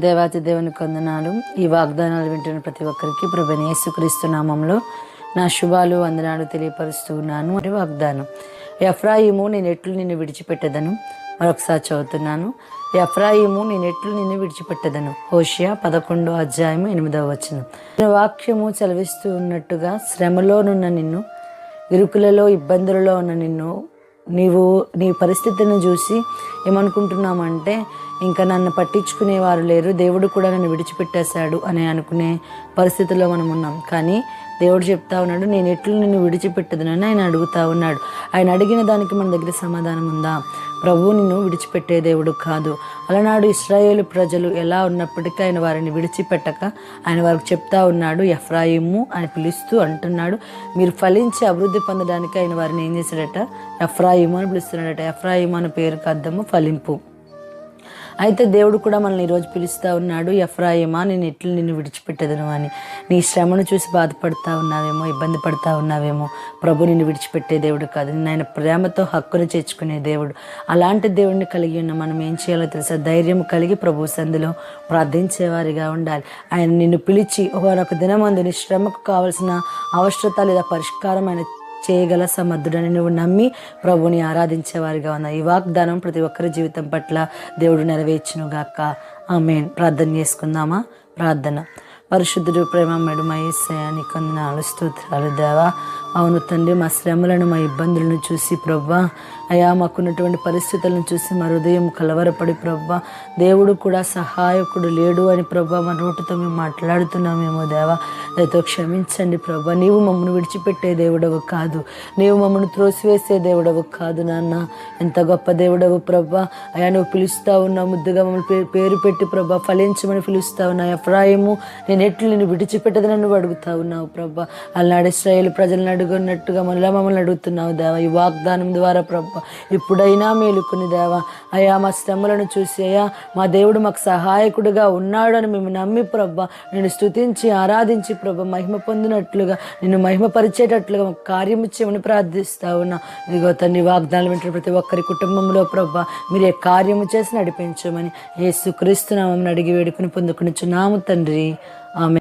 దేవాతి దేవునికి వందనాలు. ఈ వాగ్దానాలు వింటున్న ప్రతి ఒక్కరికి ప్రభువైన యేసుక్రీస్తు నామంలో నా శుభాలు వందనాలు తెలియపరుస్తూ ఉన్నాను. మరి వాగ్దానం, ఎఫ్రాయిము నేనెట్లు నిన్ను విడిచిపెట్టదను. మరొకసారి చదువుతున్నాను, ఎఫ్రాయిము నేనెట్లు నిన్ను విడిచిపెట్టదను. హోషియా 11:8. వాక్యము చదివిస్తూ ఉన్నట్టుగా శ్రమలోనున్న నిన్ను, ఇరుకులలో ఇబ్బందులలో ఉన్న నిన్ను, నీ పరిస్థితిని చూసి ఏమనుకుంటున్నామంటే ఇంకా నన్ను పట్టించుకునేవారు లేరు, దేవుడు కూడా నన్ను విడిచిపెట్టేశాడు అని అనుకునే పరిస్థితిలో మనం ఉన్నాం. కానీ దేవుడు చెప్తా ఉన్నాడు, నేను ఎట్లు నిన్ను విడిచిపెట్టదునని ఆయన అడుగుతా ఉన్నాడు. ఆయన అడిగిన దానికి మన దగ్గర సమాధానం ఉందా? ప్రభువు నిన్ను విడిచిపెట్టే దేవుడు కాదు. అలనాడు ఇశ్రాయేలు ప్రజలు ఎలా ఉన్నప్పటికీ ఆయన వారిని విడిచిపెట్టక ఆయన వారికి చెప్తా ఉన్నాడు, ఎఫ్రాయిము అని పిలుస్తూ అంటున్నాడు. మీరు ఫలించి అభివృద్ధి పొందడానికి ఆయన వారిని ఏం చేశాడట? ఎఫ్రాయిము అని పిలుస్తున్నాడట. ఎఫ్రాయిము అనే పేరుకు అర్థము ఫలింపు. అయితే దేవుడు కూడా మనల్ని ఈరోజు పిలుస్తూ ఉన్నాడు, ఎఫ్రాయిమా నేను ఎట్లు నిన్ను విడిచిపెట్టదును అని. నీ శ్రమను చూసి బాధపడతా ఉన్నావేమో, ఇబ్బంది పడతా ఉన్నావేమో. ప్రభు నిన్ను విడిచిపెట్టే దేవుడు కాదు, నిన్ను ఆయన ప్రేమతో హక్కును చేర్చుకునే దేవుడు. అలాంటి దేవుడిని కలిగి ఉన్న మనం ఏం చేయాలో తెలుసా? ధైర్యం కలిగి ప్రభు సంధిలో ప్రార్థించేవారిగా ఉండాలి. ఆయన నిన్ను పిలిచి ఒక దినమందు నీ శ్రమకు కావలసిన అవసరత లేదా పరిష్కారం ఆయన చేయగల సమర్థుడని నువ్వు నమ్మి ప్రభుని ఆరాధించేవారిగా ఉన్న ఈ వాగ్దానం ప్రతి ఒక్కరి జీవితం పట్ల దేవుడు నెరవేర్చునుగాక. ఆమేన్. ప్రార్థన చేసుకుందామా? ప్రార్థన. పరిశుద్ధుడు ప్రేమమేడు మా యేసయ్యా, నీకు వందనాలు, స్తోత్రాలు దేవా. అవును తండ్రి, మా శ్రమలను మా ఇబ్బందులను చూసి ప్రభా, అయా మాకున్నటువంటి పరిస్థితులను చూసి మా హృదయం కలవరపడి ప్రభా, దేవుడు కూడా సహాయకుడు లేడు అని ప్రభా మా నోటితో మేము మాట్లాడుతున్నామేమో దేవా, దయతో క్షమించండి ప్రభా. నీవు మమ్మల్ని విడిచిపెట్టే దేవుడవు కాదు, నీవు మమ్మల్ని త్రోసివేసే దేవుడవు కాదు నాన్న. ఎంత గొప్ప దేవుడవు ప్రభా. అయా నువ్వు పిలుస్తా ఉన్నావు, ముద్దుగా మమ్మల్ని పేరు పెట్టి ప్రభా ఫలించమని పిలుస్తా ఉన్నావు. ఎఫ్రాయిము నేను ఎట్లు నిన్ను విడిచిపెట్టదని నువ్వు అడుగుతా ఉన్నావు ప్రభా. అలనాడు ఇశ్రాయేలు ప్రజలను అడుగున్నట్టుగా మమ్మల్ని అడుగుతున్నావు దేవా. ఈ వాగ్దానం ద్వారా ప్రభా ఇప్పుడైనా మేలుకుని దేవా, అయా మా శ్రమలను చూసి అయా మా దేవుడు మాకు సహాయకుడిగా ఉన్నాడు అని మేము నమ్మి ప్రభా నేను స్తుతించి ఆరాధించి ప్రభా మహిమ పొందినట్లుగా, నిన్ను మహిమపరిచేటట్లుగా మాకు కార్యము చేయమని ప్రార్థిస్తా ఉన్నా. ఇదిగో తండ్రి, వాగ్దానాలు వింటున్న ప్రతి ఒక్కరి కుటుంబంలో ప్రభా మీరే కార్యము చేసి నడిపించమని యేసుక్రీస్తు నామమున అడిగి వేడుకుని పొందుకునిచున్నాము తండ్రి. ఆమేన్.